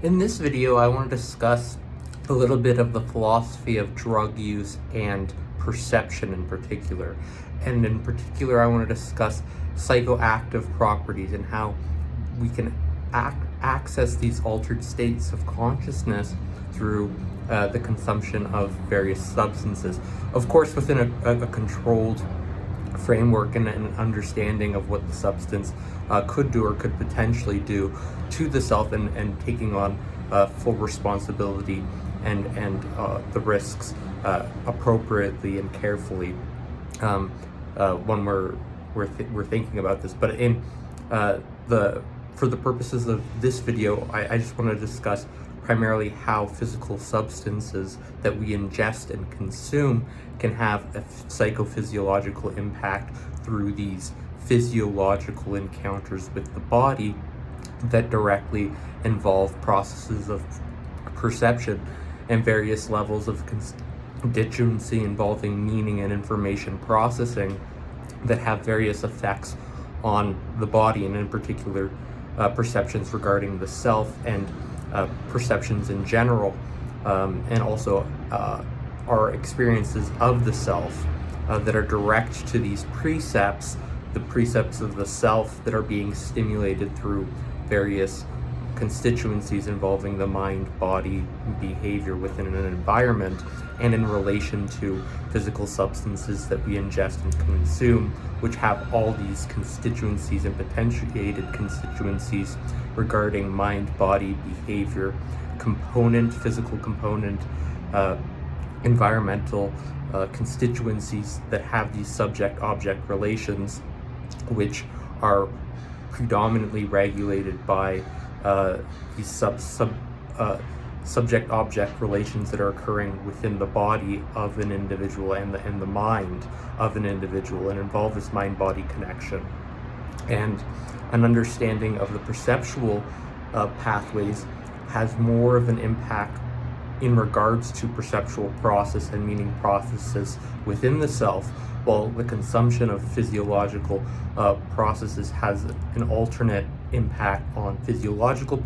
In this video, I want to discuss a little bit of the philosophy of drug use and perception in particular. And in particular, I want to discuss psychoactive properties and how we can access these altered states of consciousness through the consumption of various substances. Of course, within a controlled framework and an understanding of what the substance could do or could potentially do to the self, and taking on full responsibility and the risks appropriately and carefully when we're thinking about this. But in for the purposes of this video, I just want to discuss primarily how physical substances that we ingest and consume can have a psychophysiological impact through these physiological encounters with the body that directly involve processes of perception and various levels of constituency involving meaning and information processing that have various effects on the body, and in particular perceptions regarding the self and perceptions in general, and also our experiences of the self that are direct to these precepts, the precepts of the self that are being stimulated through various constituencies involving the mind, body, behavior within an environment, and in relation to physical substances that we ingest and consume, which have all these constituencies and potentiated constituencies regarding mind, body, behavior, component, physical component, environmental constituencies that have these subject-object relations, which are predominantly regulated by these subject-object relations that are occurring within the body of an individual and the mind of an individual, and involve this mind-body connection. And an understanding of the perceptual pathways has more of an impact in regards to perceptual process and meaning processes within the self, while the consumption of physiological processes has an alternate impact on physiological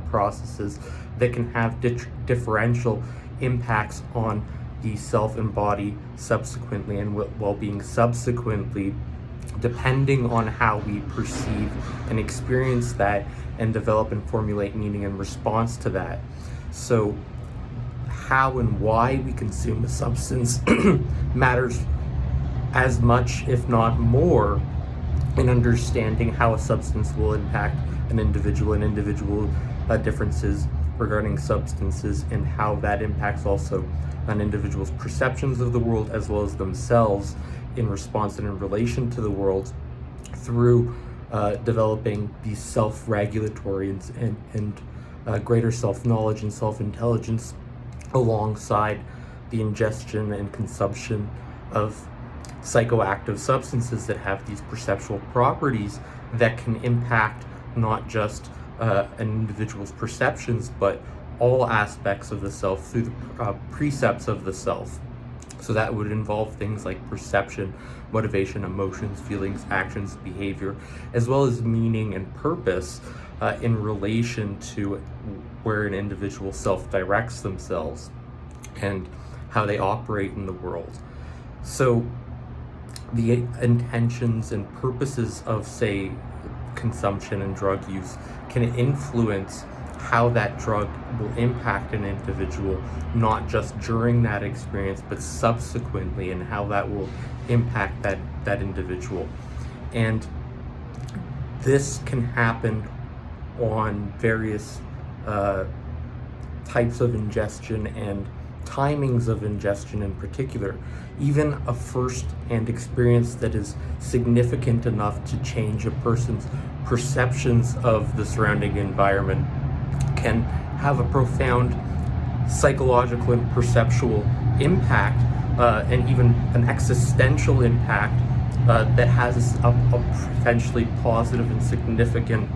processes that can have differential impacts on the self and body subsequently and well-being subsequently, depending on how we perceive and experience that and develop and formulate meaning in response to that. So how and why we consume a substance matters as much, if not more, in understanding how a substance will impact an individual and individual differences regarding substances, and how that impacts also an individual's perceptions of the world as well as themselves in response and in relation to the world through developing these self-regulatory and greater self-knowledge and self-intelligence alongside the ingestion and consumption of psychoactive substances that have these perceptual properties that can impact not just an individual's perceptions, but all aspects of the self through the precepts of the self. So that would involve things like perception, motivation, emotions, feelings, actions, behavior, as well as meaning and purpose in relation to where an individual self-directs themselves and how they operate in the world. So the intentions and purposes of, say, consumption and drug use can influence how that drug will impact an individual, not just during that experience, but subsequently, and how that will impact that individual. And this can happen on various types of ingestion and timings of ingestion in particular. Even a first-hand experience that is significant enough to change a person's perceptions of the surrounding environment can have a profound psychological and perceptual impact, and even an existential impact that has a potentially positive and significant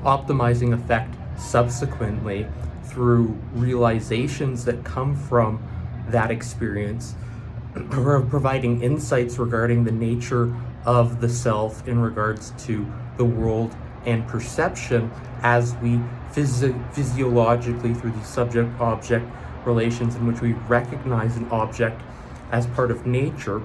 optimizing effect subsequently through realizations that come from that experience, or providing insights regarding the nature of the self in regards to the world and perception as we physiologically, through the subject-object relations in which we recognize an object as part of nature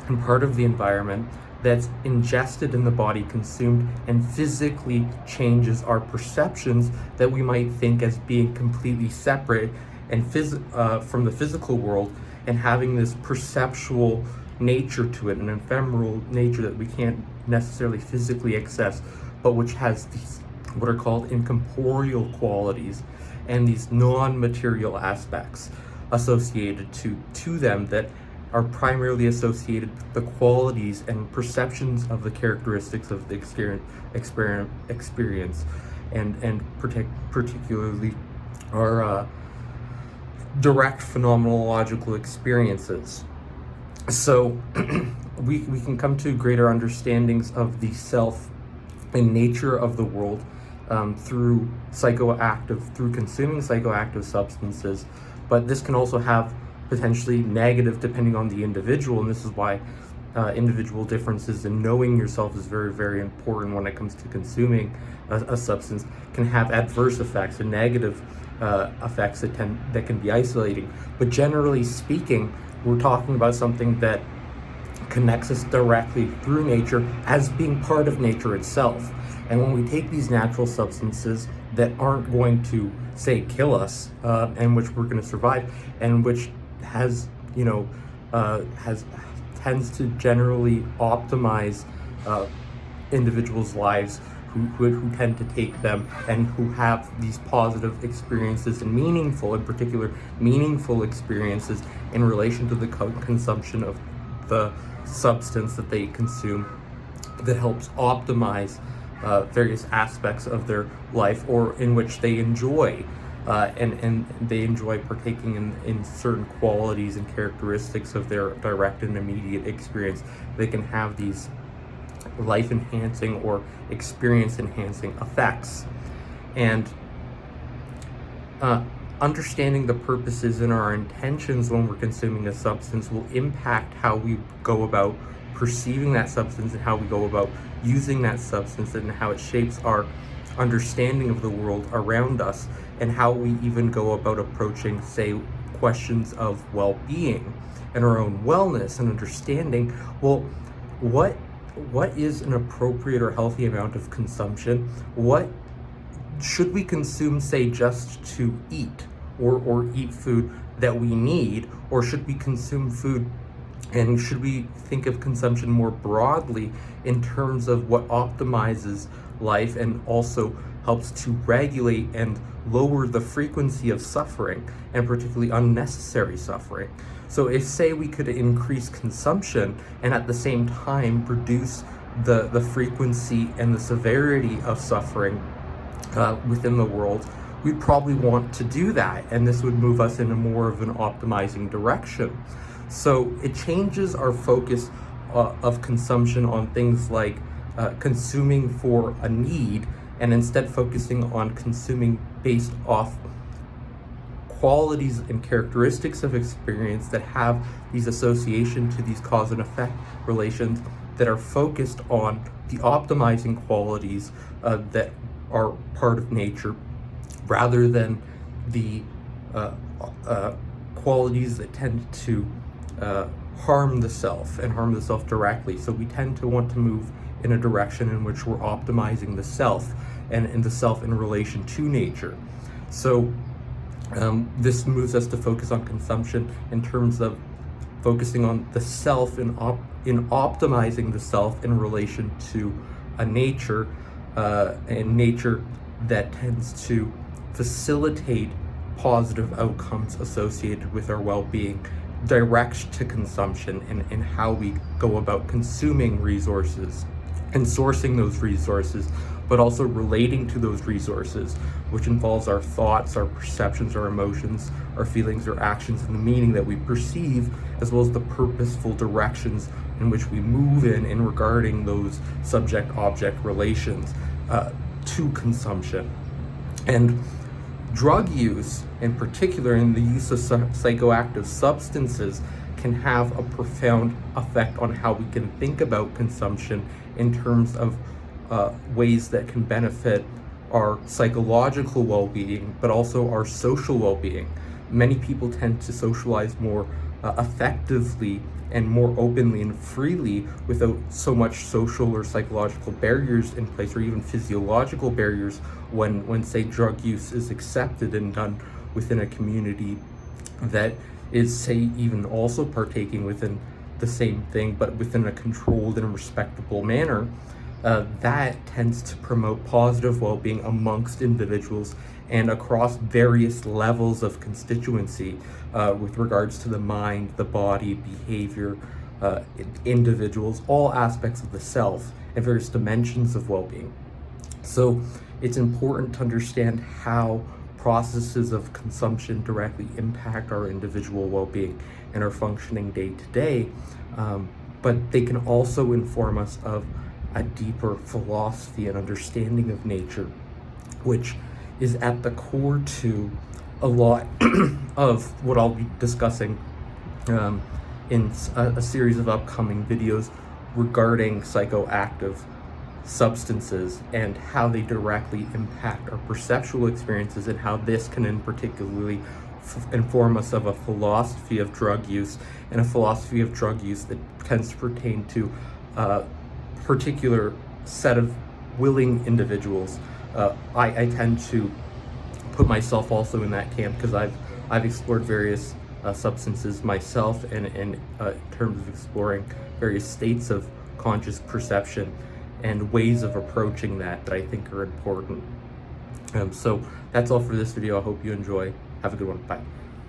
and part of the environment, that's ingested in the body, consumed, and physically changes our perceptions that we might think as being completely separate and from the physical world, and having this perceptual nature to it, an ephemeral nature that we can't necessarily physically access, but which has these what are called incorporeal qualities and these non-material aspects associated to them that are primarily associated with the qualities and perceptions of the characteristics of the experience and particularly our direct phenomenological experiences. So we can come to greater understandings of the self and nature of the world through consuming psychoactive substances, but this can also have potentially negative depending on the individual, and this is why individual differences in knowing yourself is very, very important when it comes to consuming a substance. Can have adverse effects and negative effects that can be isolating. But generally speaking, we're talking about something that connects us directly through nature as being part of nature itself. And when we take these natural substances that aren't going to, say, kill us, and which we're going to survive, and which tends to generally optimize individuals' lives who tend to take them and who have these positive experiences and meaningful experiences in relation to the consumption of the substance that they consume, that helps optimize various aspects of their life, or in which they enjoy and they enjoy partaking in certain qualities and characteristics of their direct and immediate experience. They can have these life-enhancing or experience-enhancing effects. And understanding the purposes and our intentions when we're consuming a substance will impact how we go about perceiving that substance and how we go about using that substance, and how it shapes our understanding of the world around us, and how we even go about approaching, say, questions of well-being and our own wellness, and understanding, well, what is an appropriate or healthy amount of consumption? What should we consume, say, just to eat or eat food that we need, or should we consume food, and should we think of consumption more broadly in terms of what optimizes life and also helps to regulate and lower the frequency of suffering, and particularly unnecessary suffering? So if, say, we could increase consumption and at the same time reduce the frequency and the severity of suffering within the world, we'd probably want to do that, and this would move us in a more of an optimizing direction. So it changes our focus of consumption on things like consuming for a need, and instead focusing on consuming based off qualities and characteristics of experience that have these association to these cause and effect relations that are focused on the optimizing qualities that are part of nature, rather than the qualities that tend to harm the self and harm the self directly. So we tend to want to move in a direction in which we're optimizing the self and the self in relation to nature. So this moves us to focus on consumption in terms of focusing on the self in optimizing the self in relation to a nature and nature that tends to facilitate positive outcomes associated with our well-being, direct to consumption and how we go about consuming resources and sourcing those resources, but also relating to those resources, which involves our thoughts, our perceptions, our emotions, our feelings, our actions, and the meaning that we perceive, as well as the purposeful directions in which we move in regarding those subject-object relations to consumption. And drug use, in particular, in the use of psychoactive substances, can have a profound effect on how we can think about consumption in terms of ways that can benefit our psychological well-being, but also our social well-being. Many people tend to socialize more effectively and more openly and freely without so much social or psychological barriers in place, or even physiological barriers, when say drug use is accepted and done within a community that is, say, even also partaking within the same thing, but within a controlled and respectable manner. That tends to promote positive well-being amongst individuals and across various levels of constituency, with regards to the mind, the body, behavior, individuals, all aspects of the self, and various dimensions of well-being. So it's important to understand how processes of consumption directly impact our individual well-being and our functioning day to day, but they can also inform us of a deeper philosophy and understanding of nature, which is at the core to a lot of what I'll be discussing in a series of upcoming videos regarding psychoactive substances and how they directly impact our perceptual experiences, and how this can in particularly inform us of a philosophy of drug use, and a philosophy of drug use that tends to pertain to particular set of willing individuals. I tend to put myself also in that camp, because I've explored various substances myself, and in terms of exploring various states of conscious perception and ways of approaching that I think are important. So that's all for this video. I hope you enjoy. Have a good one. Bye.